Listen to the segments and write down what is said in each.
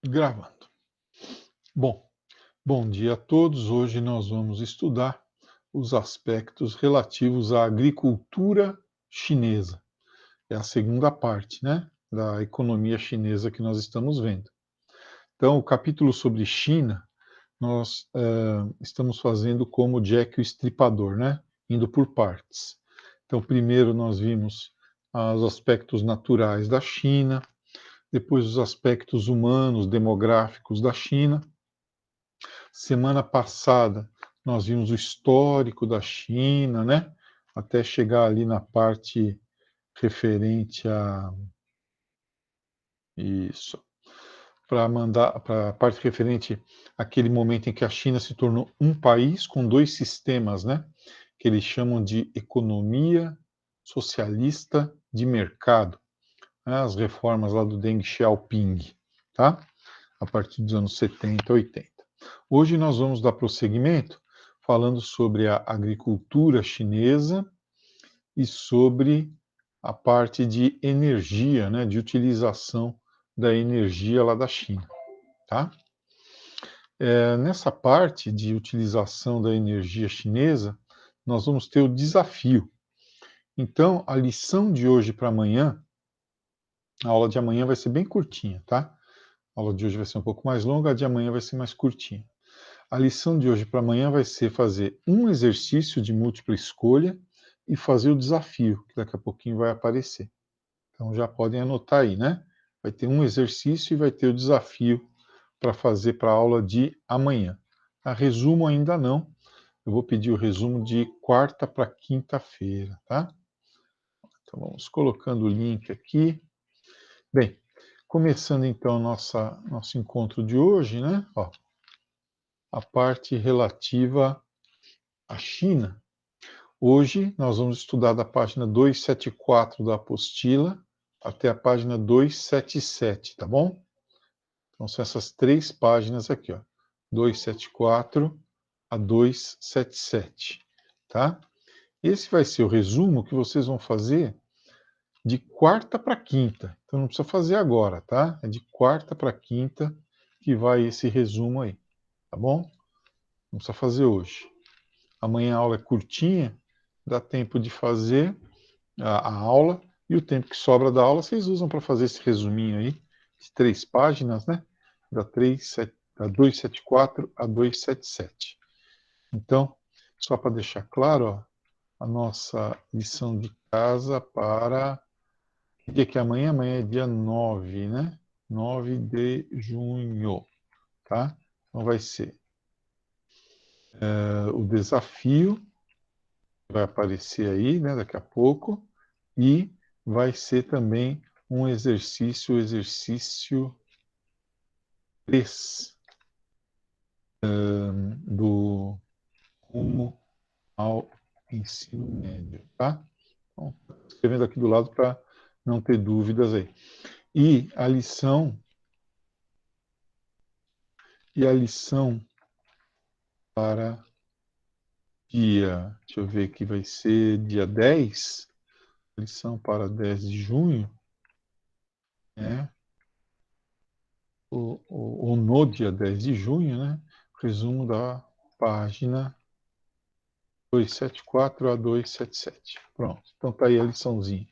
Gravando. Bom, bom dia a todos. Hoje nós vamos estudar os aspectos relativos à agricultura chinesa. É a segunda parte, né, da economia chinesa que nós estamos vendo. Então, o capítulo sobre China, nós estamos fazendo como Jack o Estripador, né, indo por partes. Então, primeiro nós vimos os aspectos naturais da China, depois os aspectos humanos, demográficos da China. Semana passada nós vimos o histórico da China, né? Até chegar ali na parte referente a isso, para a parte referente àquele momento em que a China se tornou um país com dois sistemas, né? Que eles chamam de economia socialista de mercado, né? As reformas lá do Deng Xiaoping, tá? A partir dos anos 70, 80. Hoje nós vamos dar prosseguimento falando sobre a agricultura chinesa e sobre a parte de energia, né, de utilização da energia lá da China, tá? Nessa parte de utilização da energia chinesa, nós vamos ter o desafio. Então, a lição de hoje para amanhã, a aula de amanhã vai ser bem curtinha, tá? A aula de hoje vai ser um pouco mais longa, a de amanhã vai ser mais curtinha. A lição de hoje para amanhã vai ser fazer um exercício de múltipla escolha e fazer o desafio, que daqui a pouquinho vai aparecer. Então já podem anotar aí, né? Vai ter um exercício e vai ter o desafio para fazer para a aula de amanhã. A resumo ainda não. Eu vou pedir o resumo de quarta para quinta-feira, tá? Então vamos colocando o link aqui. Bem, começando então nosso encontro de hoje, né? Ó, a parte relativa à China. Hoje nós vamos estudar da página 274 da apostila até a página 277, tá bom? Então são essas três páginas aqui, ó, 274 a 277, tá? Esse vai ser o resumo que vocês vão fazer de quarta para quinta. Então não precisa fazer agora, tá? É de quarta para quinta que vai esse resumo aí, tá bom? Não precisa fazer hoje. Amanhã a aula é curtinha, dá tempo de fazer a aula, e o tempo que sobra da aula vocês usam para fazer esse resuminho aí, de três páginas, né? Da 274 a 277. Então, só para deixar claro, ó, a nossa lição de casa para. Que dia que é amanhã? Amanhã é dia 9, né? 9 de junho, tá? Então vai ser o desafio, vai aparecer aí, né, daqui a pouco, e vai ser também um exercício, o exercício 3 do rumo ao ensino médio, tá? Então, escrevendo aqui do lado para não ter dúvidas aí. E a lição para deixa eu ver que vai ser dia 10, lição para 10 de junho, né? Ou no dia 10 de junho, né? Resumo da página 274 a 277. Pronto, então tá aí a liçãozinha.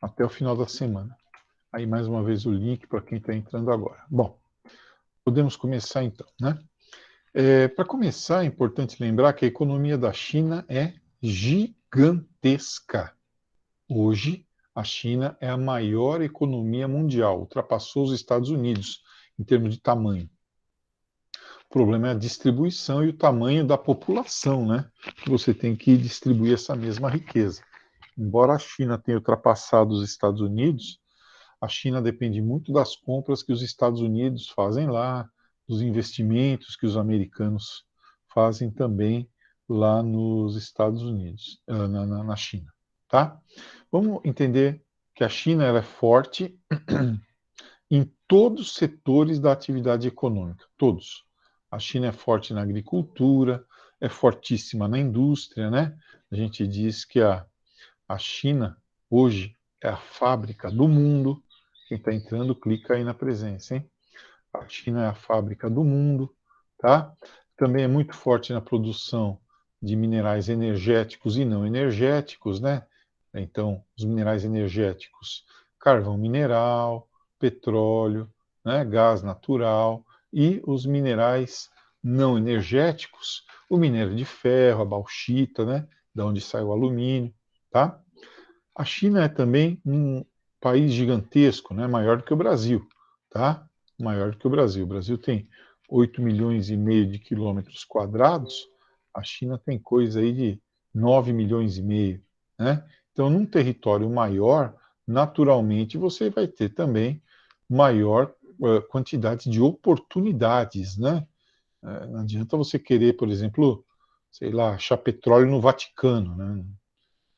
Até o final da semana. Aí mais uma vez o link para quem está entrando agora. Bom, podemos começar então, né? Para começar, é importante lembrar que a economia da China é gigantesca. Hoje, a China é a maior economia mundial, ultrapassou os Estados Unidos em termos de tamanho. O problema é a distribuição e o tamanho da população, né? Que você tem que distribuir essa mesma riqueza. Embora a China tenha ultrapassado os Estados Unidos, a China depende muito das compras que os Estados Unidos fazem lá, dos investimentos que os americanos fazem também lá nos Estados Unidos, na China, tá? Vamos entender que a China ela é forte em todos os setores da atividade econômica, todos. A China é forte na agricultura, é fortíssima na indústria, né? A gente diz que a China hoje é a fábrica do mundo. Quem está entrando, clica aí na presença, hein? A China é a fábrica do mundo, tá? Também é muito forte na produção de minerais energéticos e não energéticos, né? Então, os minerais energéticos, carvão mineral, petróleo, né, gás natural e os minerais não energéticos, o minério de ferro, a bauxita, né, da onde sai o alumínio, tá? A China é também um país gigantesco, né, maior do que o Brasil, tá? Maior do que o Brasil. O Brasil tem 8 milhões e meio de quilômetros quadrados, a China tem coisa aí de 9 milhões e meio, né? Então, num território maior, naturalmente você vai ter também maior quantidade de oportunidades, né? Não adianta você querer, por exemplo, sei lá, achar petróleo no Vaticano, né?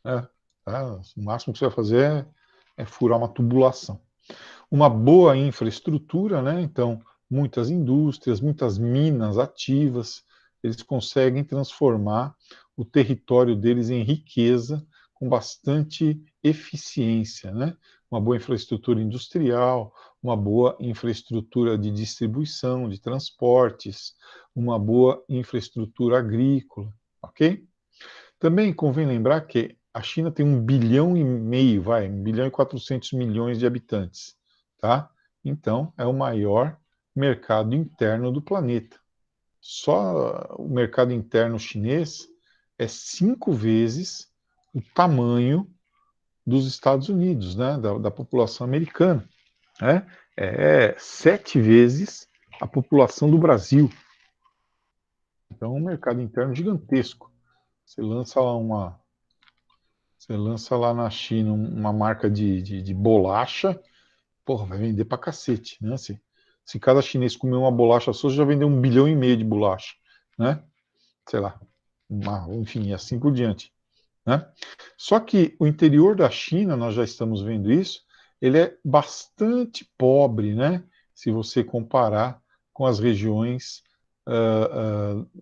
É, tá? O máximo que você vai fazer é furar uma tubulação. Uma boa infraestrutura, né? Então, muitas indústrias, muitas minas ativas, eles conseguem transformar o território deles em riqueza com bastante eficiência, né? Uma boa infraestrutura industrial, uma boa infraestrutura de distribuição, de transportes, uma boa infraestrutura agrícola, ok? Também convém lembrar que a China tem 1,5 bilhão, 1,4 bilhão de habitantes, tá? Então, é o maior mercado interno do planeta. Só o mercado interno chinês é 5 vezes o tamanho dos Estados Unidos, né? Da população americana, né? É 7 vezes a população do Brasil. Então, é um mercado interno gigantesco. Você lança lá uma Você lança lá na China uma marca de bolacha, porra, vai vender pra cacete, né? Se cada chinês comer uma bolacha só, já vendeu 1,5 bilhão de bolacha, né? Sei lá, enfim, assim por diante, né? Só que o interior da China, nós já estamos vendo isso, ele é bastante pobre, né? Se você comparar com as regiões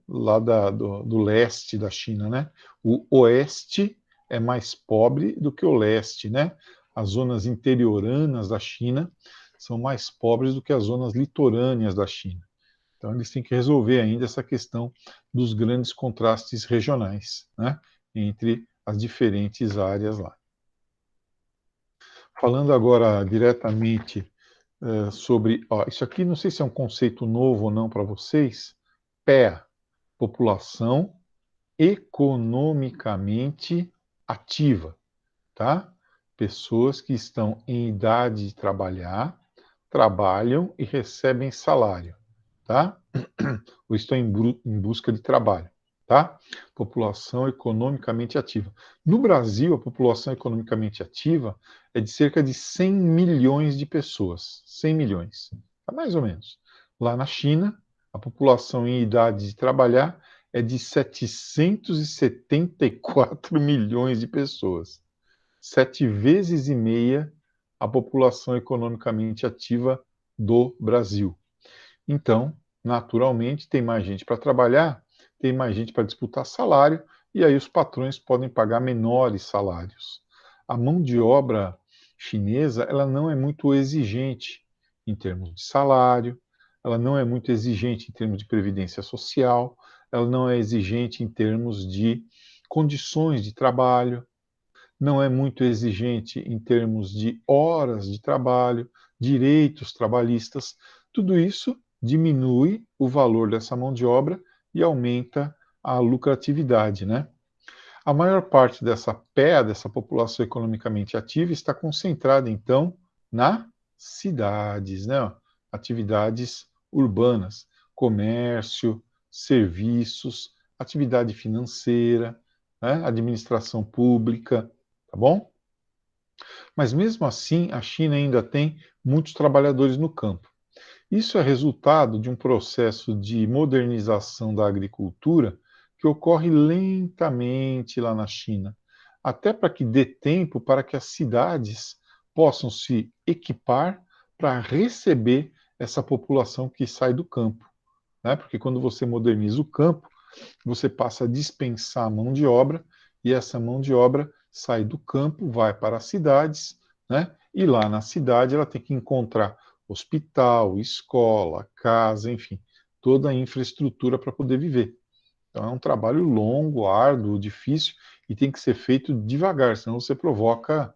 lá do leste da China, né? O oeste é mais pobre do que o leste, né? As zonas interioranas da China são mais pobres do que as zonas litorâneas da China. Então, eles têm que resolver ainda essa questão dos grandes contrastes regionais, né? Entre as diferentes áreas lá. Falando agora diretamente sobre. Ó, isso aqui não sei se é um conceito novo ou não para vocês. PEA, população economicamente ativa, tá? Pessoas que estão em idade de trabalhar, trabalham e recebem salário, tá? Ou estão em busca de trabalho, tá? População economicamente ativa. No Brasil, a população economicamente ativa é de cerca de 100 milhões de pessoas. 100 milhões, tá mais ou menos. Lá na China, a população em idade de trabalhar é de 774 milhões de pessoas. 7 vezes e meia a população economicamente ativa do Brasil. Então, naturalmente, tem mais gente para trabalhar, tem mais gente para disputar salário, e aí os patrões podem pagar menores salários. A mão de obra chinesa, ela não é muito exigente em termos de salário, ela não é muito exigente em termos de previdência social, ela não é exigente em termos de condições de trabalho, não é muito exigente em termos de horas de trabalho, direitos trabalhistas. Tudo isso diminui o valor dessa mão de obra e aumenta a lucratividade, né? A maior parte dessa PEA, dessa população economicamente ativa, está concentrada, então, nas cidades, né? Atividades urbanas, comércio, serviços, atividade financeira, né? Administração pública, tá bom? Mas mesmo assim, a China ainda tem muitos trabalhadores no campo. Isso é resultado de um processo de modernização da agricultura que ocorre lentamente lá na China, até para que dê tempo para que as cidades possam se equipar para receber essa população que sai do campo, né? Porque quando você moderniza o campo, você passa a dispensar a mão de obra e essa mão de obra sai do campo, vai para as cidades, né? E lá na cidade ela tem que encontrar hospital, escola, casa, enfim, toda a infraestrutura para poder viver. Então é um trabalho longo, árduo, difícil e tem que ser feito devagar, senão você provoca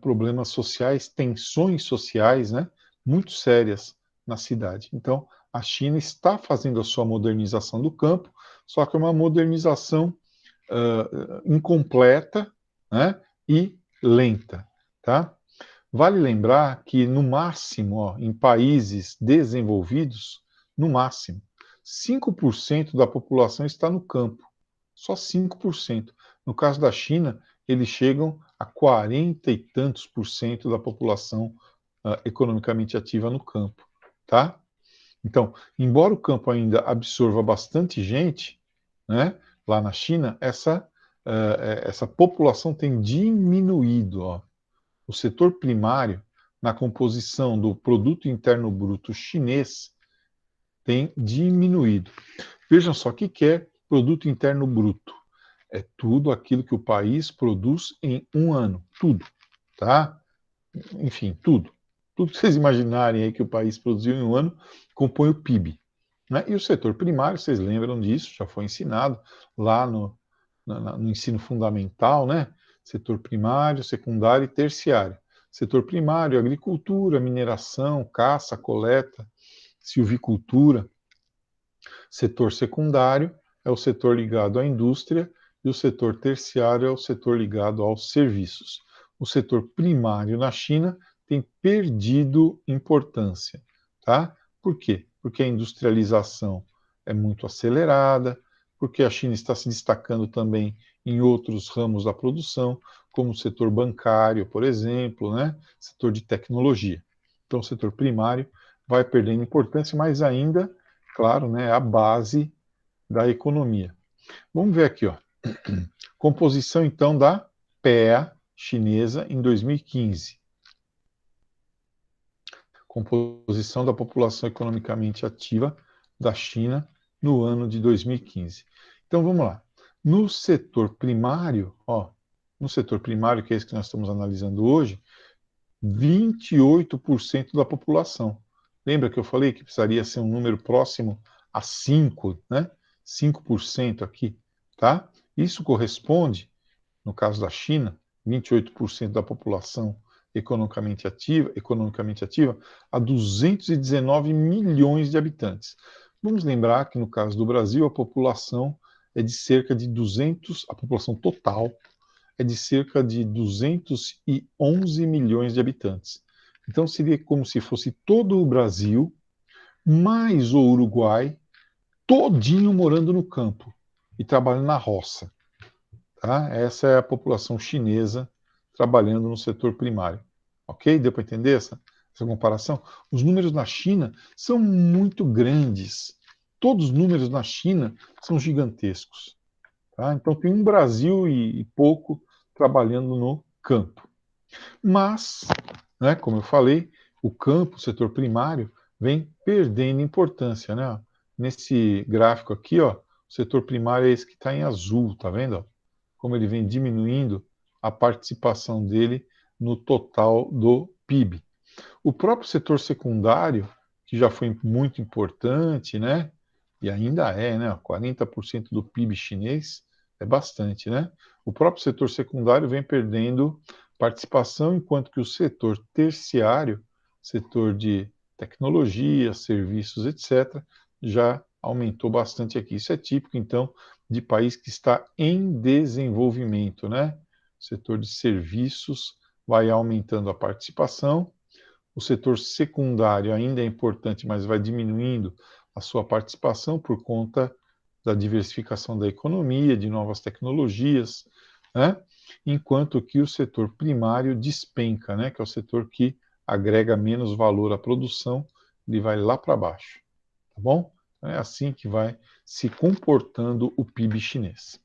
problemas sociais, tensões sociais, né, muito sérias na cidade. Então, a China está fazendo a sua modernização do campo, só que é uma modernização incompleta, né, e lenta, tá? Vale lembrar que, no máximo, ó, em países desenvolvidos, no máximo, 5% da população está no campo. Só 5%. No caso da China, eles chegam a 40 e tantos por cento da população economicamente ativa no campo. Tá? Então, embora o campo ainda absorva bastante gente, né, lá na China, essa população tem diminuído. Ó. O setor primário, na composição do produto interno bruto chinês, tem diminuído. Vejam só o que é produto interno bruto. É tudo aquilo que o país produz em um ano. Tudo. Tá? Enfim, tudo. Tudo que vocês imaginarem aí que o país produziu em um ano compõe o PIB. Né? E o setor primário, vocês lembram disso, já foi ensinado lá no ensino fundamental, né? Setor primário, secundário e terciário. Setor primário, agricultura, mineração, caça, coleta, silvicultura. Setor secundário é o setor ligado à indústria e o setor terciário é o setor ligado aos serviços. O setor primário na China tem perdido importância, tá? Por quê? Porque a industrialização é muito acelerada, porque a China está se destacando também em outros ramos da produção, como o setor bancário, por exemplo, né? Setor de tecnologia. Então, o setor primário vai perdendo importância, mas ainda, claro, né, é a base da economia. Vamos ver aqui, ó. Composição, então, da PEA chinesa em 2015. Composição da população economicamente ativa da China no ano de 2015. Então, vamos lá. No setor primário, ó, no setor primário, que é esse que nós estamos analisando hoje, 28% da população. Lembra que eu falei que precisaria ser um número próximo a 5, né? 5% aqui, tá? Isso corresponde, no caso da China, 28% da população economicamente ativa, a 219 milhões de habitantes. Vamos lembrar que no caso do Brasil, a população é de cerca de 200, a população total é de cerca de 211 milhões de habitantes. Então seria como se fosse todo o Brasil, mais o Uruguai, todinho morando no campo e trabalhando na roça. Tá? Essa é a população chinesa trabalhando no setor primário. Ok? Deu para entender essa comparação? Os números na China são muito grandes. Todos os números na China são gigantescos. Tá? Então tem um Brasil e pouco trabalhando no campo. Mas, né, como eu falei, o campo, o setor primário, vem perdendo importância. Né? Nesse gráfico aqui, ó, o setor primário é esse que está em azul, tá vendo? Como ele vem diminuindo a participação dele no total do PIB. O próprio setor secundário, que já foi muito importante, né? E ainda é, né? 40% do PIB chinês é bastante, né? O próprio setor secundário vem perdendo participação, enquanto que o setor terciário, setor de tecnologia, serviços, etc., já aumentou bastante aqui. Isso é típico, então, de país que está em desenvolvimento, né? O setor de serviços vai aumentando a participação, o setor secundário ainda é importante, mas vai diminuindo a sua participação por conta da diversificação da economia, de novas tecnologias, né? Enquanto que o setor primário despenca, né? Que é o setor que agrega menos valor à produção, ele vai lá para baixo, tá bom? É assim que vai se comportando o PIB chinês.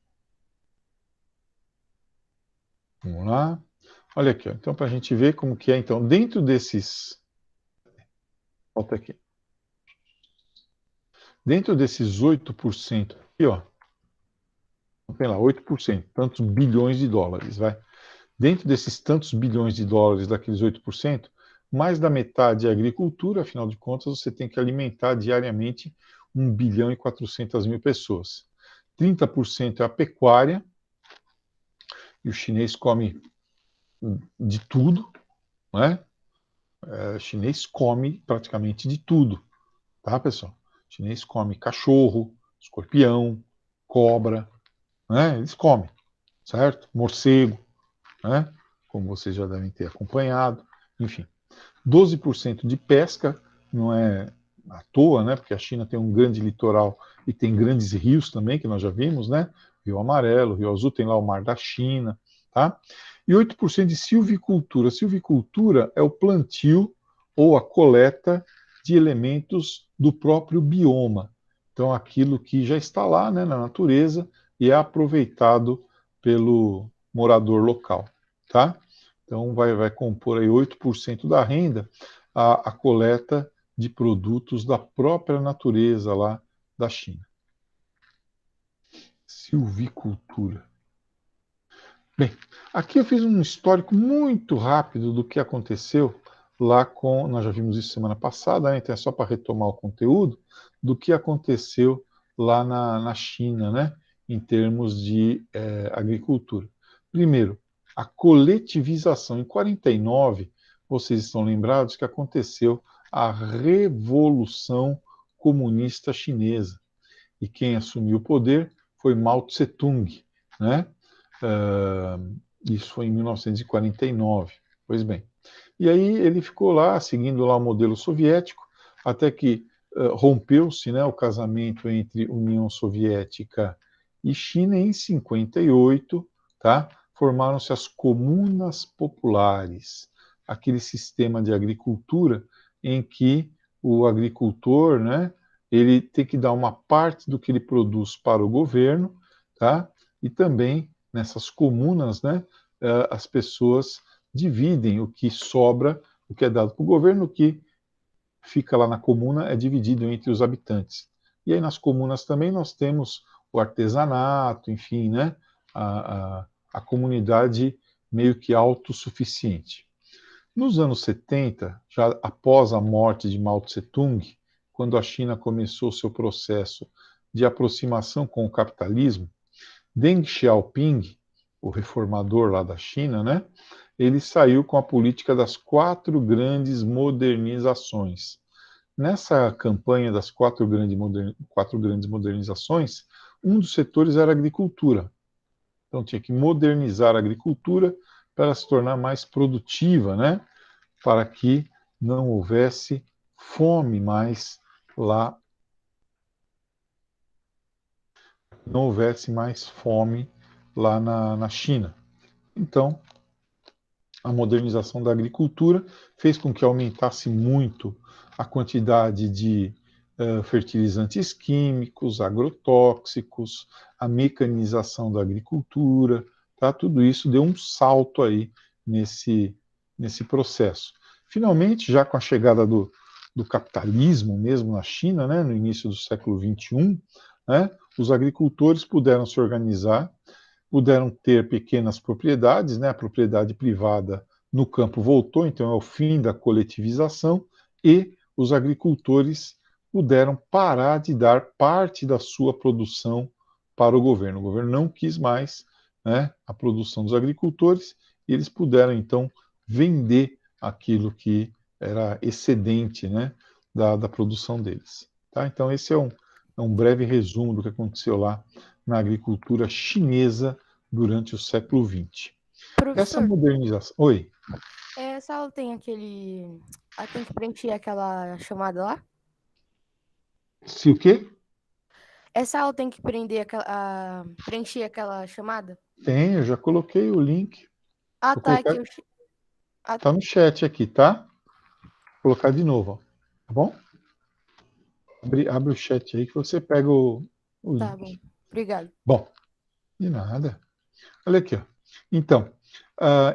Vamos lá. Olha aqui, ó. Então, para a gente ver como que é, então, dentro desses... Volta aqui. Dentro desses 8% aqui, ó, tem lá, 8%, tantos bilhões de dólares, vai. Dentro desses tantos bilhões de dólares, daqueles 8%, mais da metade é agricultura, afinal de contas, você tem que alimentar diariamente 1,4 bilhão pessoas. 30% é a pecuária, e o chinês come de tudo, né? O chinês come praticamente de tudo, tá, pessoal? O chinês come cachorro, escorpião, cobra, né? Eles comem, certo? Morcego, né? Como vocês já devem ter acompanhado, enfim. 12% de pesca, não é à toa, né? Porque a China tem um grande litoral e tem grandes rios também, que nós já vimos, né? Rio Amarelo, Rio Azul, tem lá o Mar da China, tá? E 8% de silvicultura. Silvicultura é o plantio ou a coleta de elementos do próprio bioma. Então, aquilo que já está lá, né, na natureza e é aproveitado pelo morador local, tá? Então, vai compor aí 8% da renda a coleta de produtos da própria natureza lá da China. Silvicultura. Bem, aqui eu fiz um histórico muito rápido do que aconteceu lá com. Nós já vimos isso semana passada, né? Então é só para retomar o conteúdo do que aconteceu lá na China, né? Em termos de agricultura. Primeiro, a coletivização. Em 49, vocês estão lembrados que aconteceu a Revolução Comunista Chinesa. E quem assumiu o poder foi Mao Tse-tung, né? Isso foi em 1949. Pois bem. E aí ele ficou lá, seguindo lá o modelo soviético, até que rompeu-se, né, o casamento entre União Soviética e China em 58, tá? Formaram-se as comunas populares, aquele sistema de agricultura em que o agricultor, né, ele tem que dar uma parte do que ele produz para o governo, tá? E também nessas comunas, né, as pessoas dividem o que sobra, o que é dado para o governo, o que fica lá na comuna é dividido entre os habitantes. E aí nas comunas também nós temos o artesanato, enfim, né, a comunidade meio que autossuficiente. Nos anos 70, já após a morte de Mao Tse-tung, quando a China começou seu processo de aproximação com o capitalismo, Deng Xiaoping, o reformador lá da China, né, ele saiu com a política das quatro grandes modernizações. Nessa campanha das quatro grandes modernizações, um dos setores era a agricultura. Então tinha que modernizar a agricultura para se tornar mais produtiva, né, para que não houvesse fome mais lá, não houvesse mais fome lá na China. Então, a modernização da agricultura fez com que aumentasse muito a quantidade de fertilizantes químicos, agrotóxicos, a mecanização da agricultura, tá? Tudo isso deu um salto aí nesse processo. Finalmente, já com a chegada do capitalismo mesmo na China, né, no início do século XXI, né, os agricultores puderam se organizar, puderam ter pequenas propriedades, né? A propriedade privada no campo voltou, então é o fim da coletivização, e os agricultores puderam parar de dar parte da sua produção para o governo. O governo não quis mais, né, a produção dos agricultores, e eles puderam então vender aquilo que era excedente, né, da produção deles. Tá? Então esse é um breve resumo do que aconteceu lá na agricultura chinesa durante o século XX. Essa Professor, modernização. Oi. essa aula tem aquele. Tem que preencher aquela chamada lá? Se o quê? Essa aula tem que preencher aquela chamada? Tem, eu já coloquei o link. Ah, Vou tá. colocar. Aqui ah, Tá no chat aqui, tá? Vou colocar de novo, ó. Tá bom? Abre o chat aí que você pega o tá bom. link. Obrigado. Bom, de nada. Olha aqui, ó. Então,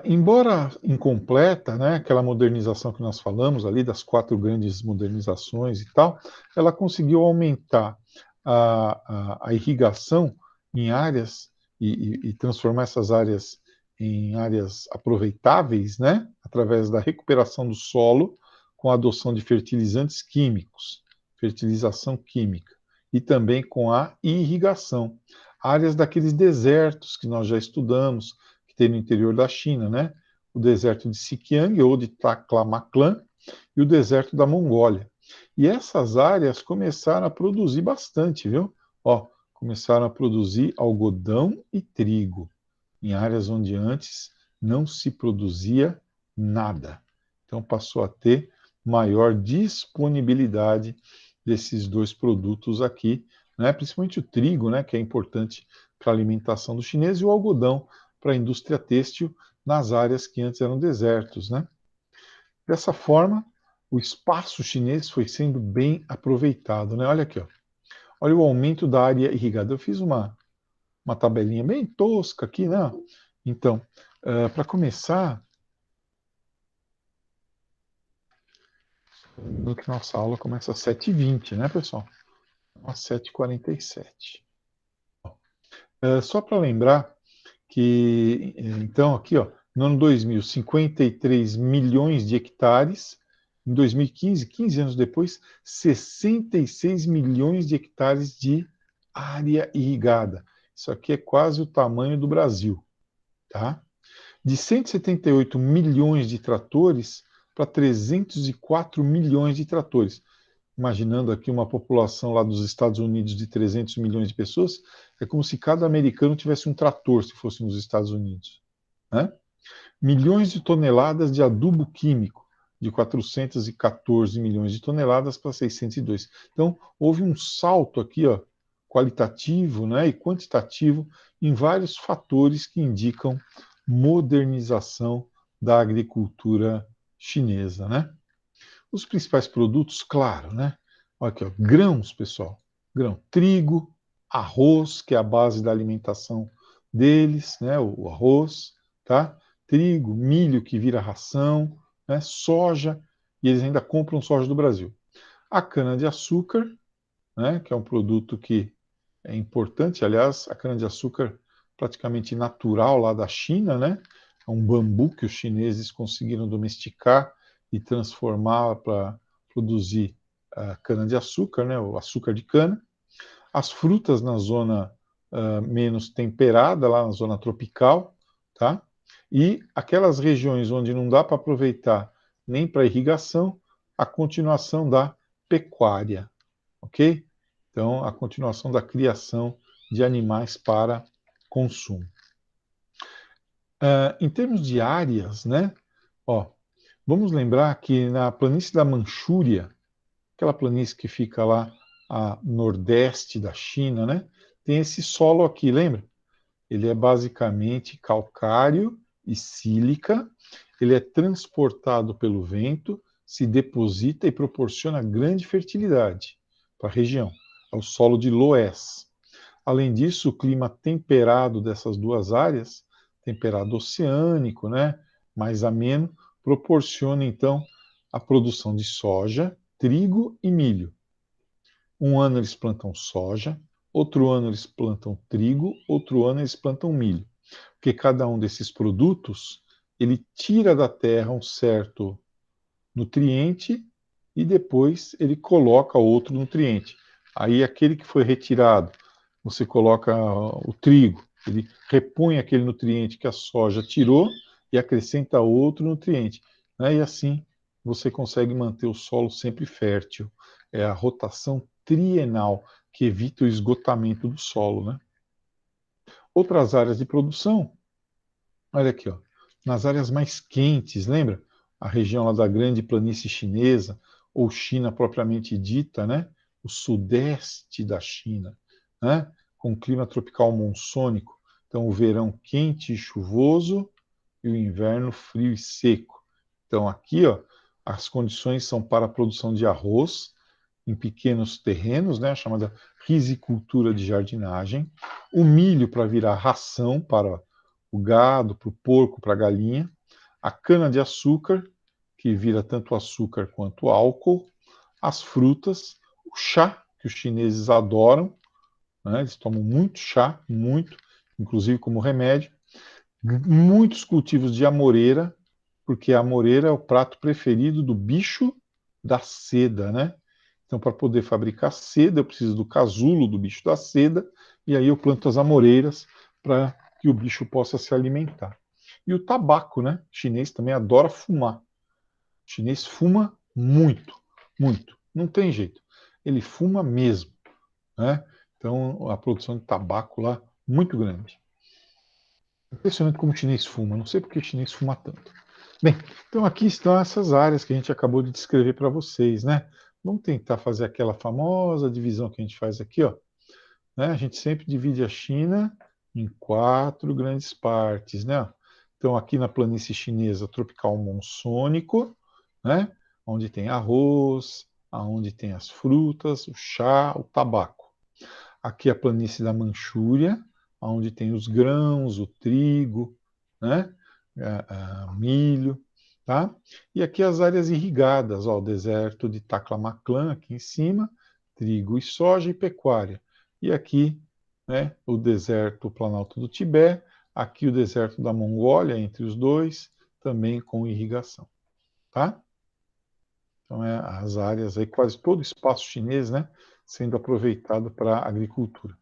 embora incompleta, né, aquela modernização que nós falamos ali, das quatro grandes modernizações e tal, ela conseguiu aumentar a irrigação em áreas e transformar essas áreas em áreas aproveitáveis, né, através da recuperação do solo com a adoção de fertilizantes químicos, fertilização química, e também com a irrigação. Áreas daqueles desertos que nós já estudamos, que tem no interior da China, né? O deserto de Xinjiang ou de Taklamakan e o deserto da Mongólia. E essas áreas começaram a produzir bastante, viu? Ó, começaram a produzir algodão e trigo em áreas onde antes não se produzia nada. Então passou a ter maior disponibilidade desses dois produtos aqui, né? Principalmente o trigo, né, que é importante para a alimentação dos chineses, e o algodão para a indústria têxtil nas áreas que antes eram desertos, né? Dessa forma, o espaço chinês foi sendo bem aproveitado, né? Olha aqui, ó. Olha o aumento da área irrigada. Eu fiz uma tabelinha bem tosca aqui, né? Então, para começar, lembrando que nossa aula começa às 7h20, né, pessoal? Às 7h47. Só para lembrar que, então, aqui, ó, no ano 2000, 53 milhões de hectares. Em 2015, 15 anos depois, 66 milhões de hectares de área irrigada. Isso aqui é quase o tamanho do Brasil, tá? De 178 milhões de tratores para 304 milhões de tratores. Imaginando aqui uma população lá dos Estados Unidos de 300 milhões de pessoas, é como se cada americano tivesse um trator se fosse nos Estados Unidos, né? Milhões de toneladas de adubo químico, de 414 milhões de toneladas para 602. Então, houve um salto aqui, ó, qualitativo, né, e quantitativo em vários fatores que indicam modernização da agricultura chinesa, né? Os principais produtos, claro, né? Olha aqui, ó, grãos, pessoal. Grão, trigo, arroz, que é a base da alimentação deles, né? O arroz, tá? Trigo, milho, que vira ração, né? Soja, e eles ainda compram soja do Brasil. A cana-de-açúcar, né? Que é um produto que é importante, aliás, a cana-de-açúcar praticamente natural lá da China, né? É um bambu que os chineses conseguiram domesticar e transformar para produzir cana-de-açúcar, né? O açúcar de cana. As frutas na zona menos temperada, lá na zona tropical, tá? E aquelas regiões onde não dá para aproveitar nem para irrigação, a continuação da pecuária, ok? Então, a continuação da criação de animais para consumo. Em termos de áreas, né? Ó, vamos lembrar que na planície da Manchúria, aquela planície que fica lá a nordeste da China, né? Tem esse solo aqui, lembra? Ele é basicamente calcário e sílica. Ele é transportado pelo vento, se deposita e proporciona grande fertilidade para a região. É o solo de Loess. Além disso, o clima temperado dessas duas áreas, temperado oceânico, né, mais ameno, proporciona então a produção de soja, trigo e milho. Um ano eles plantam soja, outro ano eles plantam trigo, outro ano eles plantam milho. Porque cada um desses produtos, ele tira da terra um certo nutriente e depois ele coloca outro nutriente. Aí aquele que foi retirado, você coloca o trigo, ele repõe aquele nutriente que a soja tirou e acrescenta outro nutriente, né? E assim você consegue manter o solo sempre fértil. É a rotação trienal que evita o esgotamento do solo, né? Outras áreas de produção, olha aqui, ó, nas áreas mais quentes, lembra? A região lá da grande planície chinesa, ou China propriamente dita, né? O sudeste da China, né? Com clima tropical monsônico. Então, o verão quente e chuvoso e o inverno frio e seco. Então, aqui, ó, as condições são para a produção de arroz em pequenos terrenos, né? A chamada risicultura de jardinagem. O milho para virar ração para o gado, para o porco, para a galinha, a cana-de-açúcar, que vira tanto açúcar quanto álcool, as frutas, o chá, que os chineses adoram, né? Eles tomam muito chá, muito, inclusive como remédio, Muitos cultivos de amoreira, porque a amoreira é o prato preferido do bicho da seda, né? Então, para poder fabricar seda, eu preciso do casulo do bicho da seda, e aí eu planto as amoreiras para que o bicho possa se alimentar. E o tabaco, né? O chinês também adora fumar. O chinês fuma muito, muito. Não tem jeito. Ele fuma mesmo, né? Então, a produção de tabaco lá, muito grande. Impressionante como o chinês fuma. Não sei por que o chinês fuma tanto. Bem, então aqui estão essas áreas que a gente acabou de descrever para vocês, né? Vamos tentar fazer aquela famosa divisão que a gente faz aqui, ó. Né? A gente sempre divide a China em 4 grandes partes, né? Então aqui na planície chinesa tropical monsônico, né? Onde tem arroz, aonde tem as frutas, o chá, o tabaco. Aqui a planície da Manchúria, onde tem os grãos, o trigo, né? Milho, tá? E aqui as áreas irrigadas, ó, o deserto de Taklamakan aqui em cima, trigo e soja e pecuária. E aqui, né, o deserto, o Planalto do Tibete, aqui o deserto da Mongólia, entre os dois, também com irrigação, tá? Então, as áreas aí, quase todo o espaço chinês, né, sendo aproveitado para a agricultura.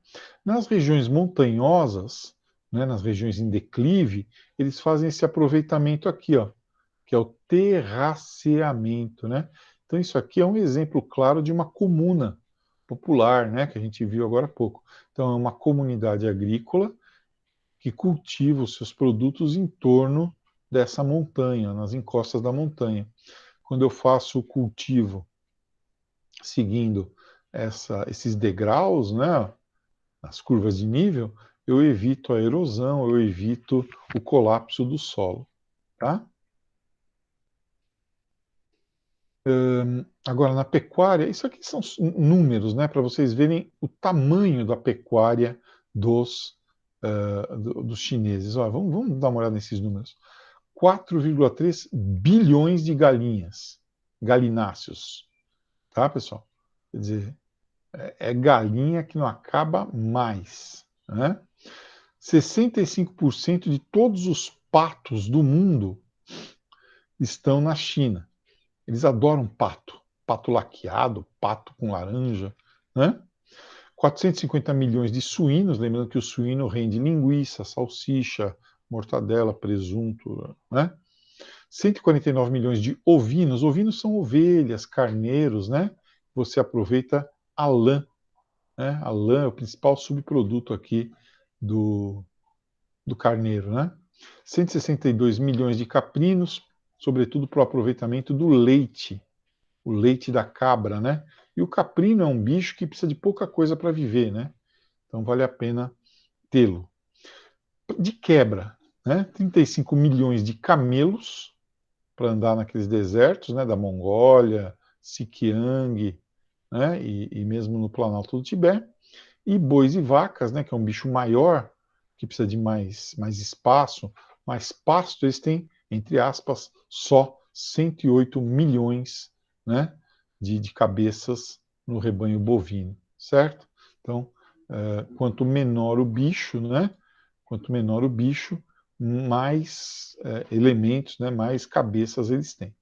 Nas regiões montanhosas, né, nas regiões em declive, eles fazem esse aproveitamento aqui, ó, que é o terraceamento, né? Então, isso aqui é um exemplo claro de uma comuna popular, né, que a gente viu agora há pouco. Então, é uma comunidade agrícola que cultiva os seus produtos em torno dessa montanha, nas encostas da montanha. Quando eu faço o cultivo seguindo esses degraus, né, as curvas de nível, eu evito a erosão, eu evito o colapso do solo, tá? Agora, na pecuária, isso aqui são números, né, para vocês verem o tamanho da pecuária dos chineses. Ó, vamos dar uma olhada nesses números. 4,3 bilhões de galinhas, galináceos, tá, pessoal? Quer dizer, é galinha que não acaba mais, né? 65% de todos os patos do mundo estão na China. Eles adoram pato, pato laqueado, pato com laranja, né? 450 milhões de suínos, lembrando que o suíno rende linguiça, salsicha, mortadela, presunto, né? 149 milhões de ovinos. Ovinos são ovelhas, carneiros, né? Você aproveita a lã, né? A lã é o principal subproduto aqui do, do carneiro, né? 162 milhões de caprinos, sobretudo para o aproveitamento do leite, o leite da cabra, né? E o caprino é um bicho que precisa de pouca coisa para viver, né? Então vale a pena tê-lo. De quebra, né? 35 milhões de camelos para andar naqueles desertos, né? Da Mongólia, Xinjiang, né? E mesmo no Planalto do Tibete. E bois e vacas, né? Que é um bicho maior, que precisa de mais espaço, mais pasto, eles têm, entre aspas, só 108 milhões, né, de cabeças no rebanho bovino, certo? Então, quanto menor o bicho, né, quanto menor o bicho, mais elementos, né, mais cabeças eles têm.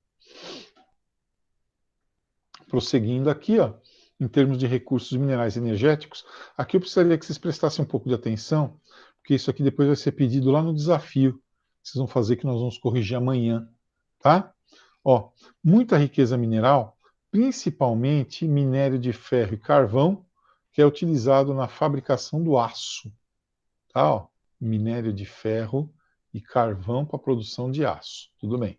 Prosseguindo aqui, ó, em termos de recursos minerais energéticos, aqui eu precisaria que vocês prestassem um pouco de atenção, porque isso aqui depois vai ser pedido lá no desafio. Vocês vão fazer que nós vamos corrigir amanhã, tá? Ó, muita riqueza mineral, principalmente minério de ferro e carvão, que é utilizado na fabricação do aço, tá? Ó, minério de ferro e carvão para a produção de aço, tudo bem.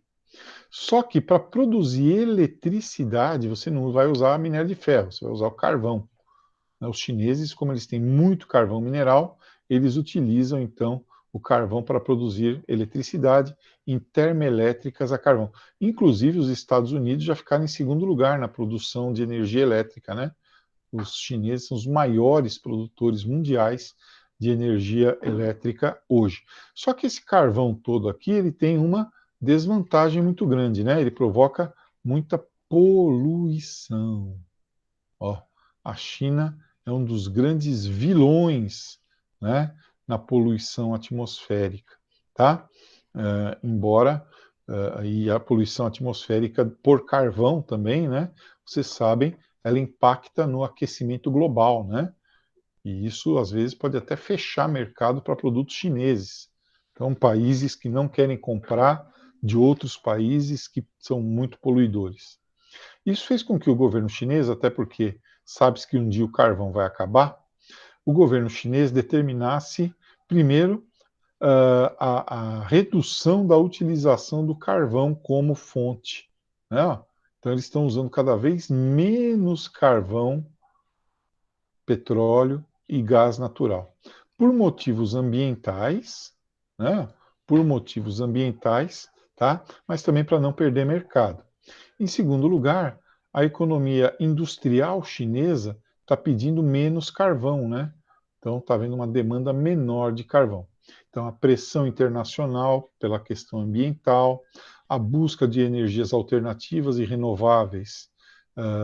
Só que para produzir eletricidade, você não vai usar minério de ferro, você vai usar o carvão. Os chineses, como eles têm muito carvão mineral, eles utilizam então o carvão para produzir eletricidade em termoelétricas a carvão. Inclusive, os Estados Unidos já ficaram em segundo lugar na produção de energia elétrica, né? Os chineses são os maiores produtores mundiais de energia elétrica hoje. Só que esse carvão todo aqui, ele tem uma desvantagem muito grande, né? Ele provoca muita poluição. Ó, a China é um dos grandes vilões, né, na poluição atmosférica, tá? Embora aí a poluição atmosférica por carvão também, né? Vocês sabem, ela impacta no aquecimento global, né? E isso, às vezes, pode até fechar mercado para produtos chineses. Então, países que não querem comprar de outros países que são muito poluidores. Isso fez com que o governo chinês, até porque sabe-se que um dia o carvão vai acabar, o governo chinês determinasse, primeiro, a redução da utilização do carvão como fonte, né? Então, eles estão usando cada vez menos carvão, petróleo e gás natural. Por motivos ambientais, né? Por motivos ambientais, tá? Mas também para não perder mercado. Em segundo lugar, a economia industrial chinesa está pedindo menos carvão, né? Então está havendo uma demanda menor de carvão. Então a pressão internacional pela questão ambiental, a busca de energias alternativas e renováveis,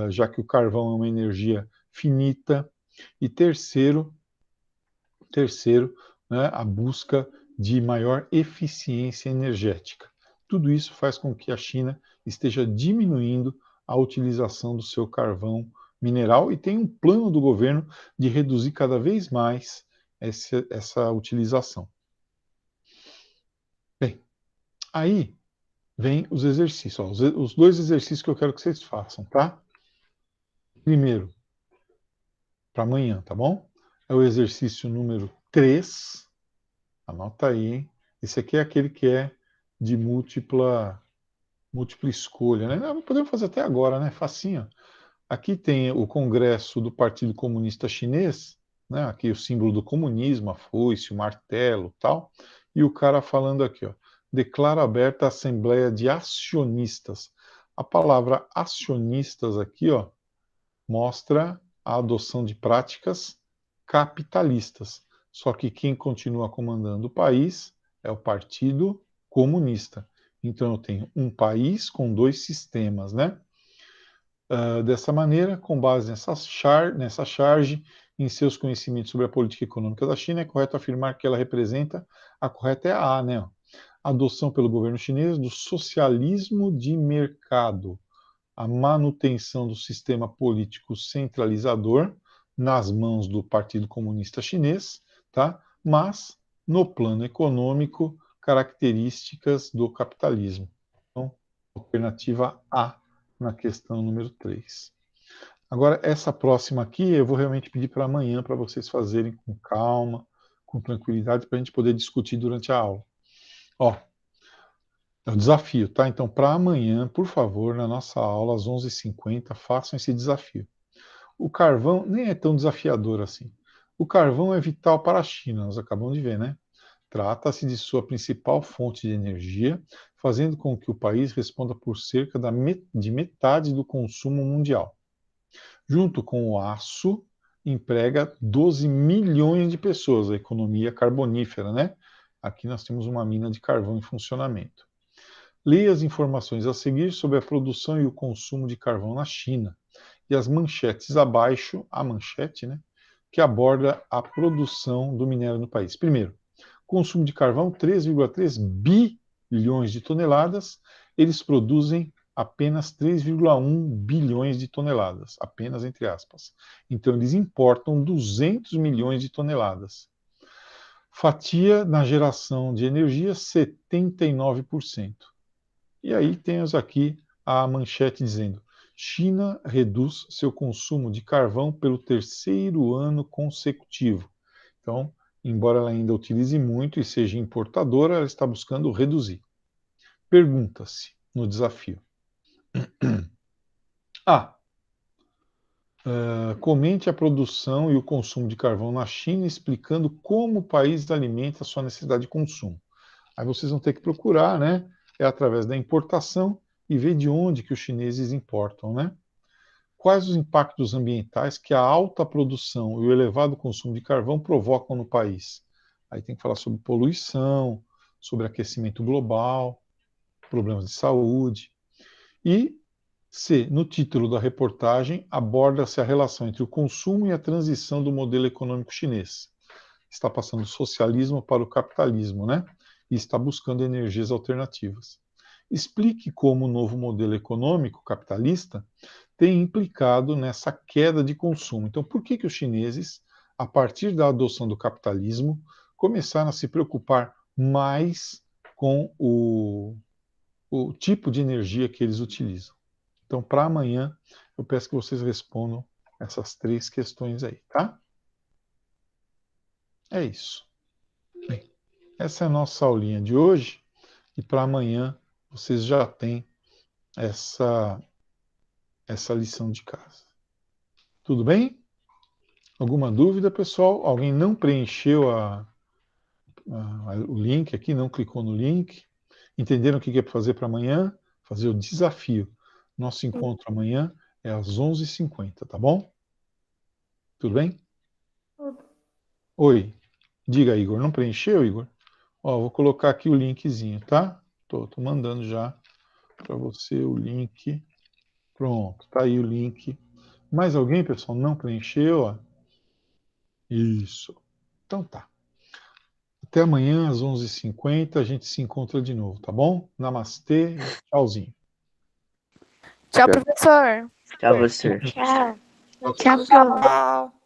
já que o carvão é uma energia finita, e terceiro, né, a busca de maior eficiência energética. Tudo isso faz com que a China esteja diminuindo a utilização do seu carvão mineral e tem um plano do governo de reduzir cada vez mais essa utilização. Bem, aí vem os exercícios. Ó, os dois exercícios que eu quero que vocês façam, tá? Primeiro, para amanhã, tá bom? É o exercício número 3. Anota aí, hein? Esse aqui é aquele que é de múltipla escolha, né? Não, podemos fazer até agora, né? Facinho. Aqui tem o Congresso do Partido Comunista Chinês, né? Aqui o símbolo do comunismo, a foice, o martelo, tal. E o cara falando aqui, ó, declara aberta a Assembleia de Acionistas. A palavra acionistas aqui, ó, mostra a adoção de práticas capitalistas. Só que quem continua comandando o país é o Partido Comunista. Então eu tenho um país com dois sistemas, né? Dessa maneira, com base nessa charge, em seus conhecimentos sobre a política econômica da China, é correto afirmar que ela representa, a correta é a A, né? A adoção pelo governo chinês do socialismo de mercado, a manutenção do sistema político centralizador nas mãos do Partido Comunista Chinês, tá? Mas, no plano econômico, características do capitalismo. Então, alternativa A na questão número 3. Agora, essa próxima aqui, eu vou realmente pedir para amanhã, para vocês fazerem com calma, com tranquilidade, para a gente poder discutir durante a aula. Ó, é o desafio, tá? Então, para amanhã, por favor, na nossa aula, às 11h50, façam esse desafio. O carvão nem é tão desafiador assim. O carvão é vital para a China, nós acabamos de ver, né? Trata-se de sua principal fonte de energia, fazendo com que o país responda por cerca de metade do consumo mundial. Junto com o aço, emprega 12 milhões de pessoas, a economia carbonífera, né? Aqui nós temos uma mina de carvão em funcionamento. Leia as informações a seguir sobre a produção e o consumo de carvão na China e as manchetes abaixo, a manchete, né, que aborda a produção do minério no país. Primeiro, consumo de carvão, 3,3 bilhões de toneladas, eles produzem apenas 3,1 bilhões de toneladas, apenas entre aspas. Então, eles importam 200 milhões de toneladas. Fatia na geração de energia, 79%. E aí temos aqui a manchete dizendo: China reduz seu consumo de carvão pelo terceiro ano consecutivo. Então, embora ela ainda utilize muito e seja importadora, ela está buscando reduzir. Pergunta-se no desafio. A. Comente a produção e o consumo de carvão na China, explicando como o país alimenta a sua necessidade de consumo. Aí vocês vão ter que procurar, né? É através da importação e ver de onde que os chineses importam, né? Quais os impactos ambientais que a alta produção e o elevado consumo de carvão provocam no país? Aí tem que falar sobre poluição, sobre aquecimento global, problemas de saúde. E C, no título da reportagem, aborda-se a relação entre o consumo e a transição do modelo econômico chinês. Está passando do socialismo para o capitalismo, né? e está buscando energias alternativas. Explique como o novo modelo econômico capitalista tem implicado nessa queda de consumo. Então, por que os chineses, a partir da adoção do capitalismo, começaram a se preocupar mais com o tipo de energia que eles utilizam? Então, para amanhã, eu peço que vocês respondam essas 3 questões aí, tá? É isso. Bem, essa é a nossa aulinha de hoje, e para amanhã vocês já têm essa lição de casa. Tudo bem? Alguma dúvida, pessoal? Alguém não preencheu o link aqui, não clicou no link? Entenderam o que é para fazer para amanhã? Fazer o desafio. Nosso encontro amanhã é às 11h50, tá bom? Tudo bem? Oi. Diga, Igor. Não preencheu, Igor? Ó, vou colocar aqui o linkzinho, tá? Tô mandando já para você o link. Pronto, tá aí o link. Mais alguém, pessoal, não preencheu? Ó? Isso. Então tá. Até amanhã às 11h50 a gente se encontra de novo, tá bom? Namastê, tchauzinho. Tchau, professor. Tchau, professor. Tchau. Tchau, Tchau, professor.